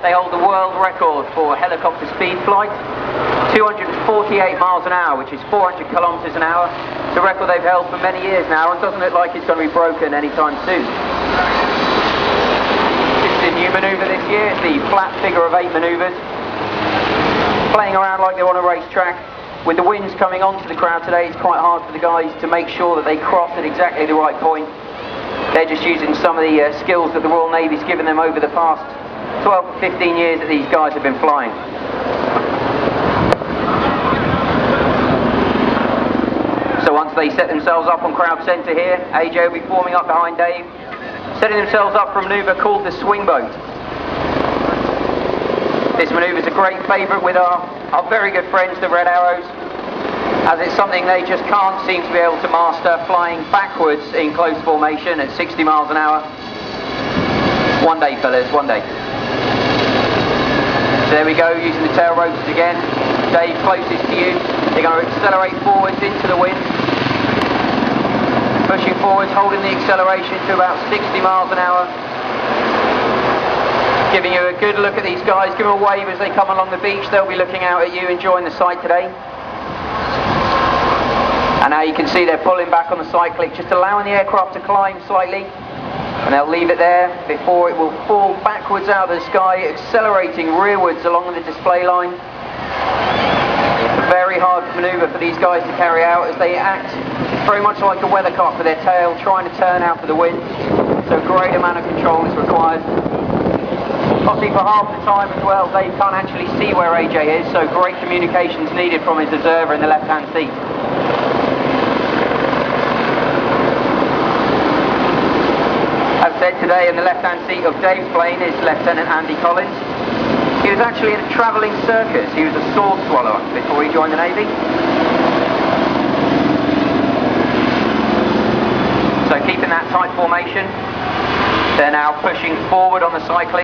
They hold the world record for helicopter speed flight, 248 miles an hour, which is 400 kilometers an hour. It's a record they've held for many years now and doesn't look like it's going to be broken anytime soon. This is a new manoeuvre this year. It's the flat figure of 8 manoeuvres. Playing around like they're on a racetrack. With the winds coming onto the crowd today, it's quite hard for the guys to make sure that they cross at exactly the right point. They're just using some of the skills that the Royal Navy's given them over the past 12 to 15 years that these guys have been flying. So once they set themselves up on crowd centre here, AJ will be forming up behind Dave, setting themselves up for a manoeuvre called the swing boat. This manoeuvre is a great favourite with our very good friends, the Red Arrows, as it's something they just can't seem to be able to master, flying backwards in close formation at 60 miles an hour. One day, fellas, one day. So there we go, using the tail ropes again. Dave, closest to you. They're going to accelerate forwards into the wind. Pushing forwards, holding the acceleration to about 60 miles an hour. Giving you a good look at these guys. Give them a wave as they come along the beach. They'll be looking out at you, enjoying the sight today. And now you can see they're pulling back on the cyclic, just allowing the aircraft to climb slightly. And they'll leave it there before it will fall backwards out of the sky, accelerating rearwards along the display line. It's a very hard manoeuvre for these guys to carry out as they act very much like a weathercock with their tail, trying to turn out of the wind. So a great amount of control is required. Obviously for half the time as well, Dave can't actually see where AJ is, so great communications needed from his observer in the left-hand seat. As said, today in the left-hand seat of Dave's plane is Lieutenant Andy Collins. He was actually in a travelling circus. He was a sword swallower before he joined the Navy. So keeping that tight formation, they're now pushing forward on the cycling.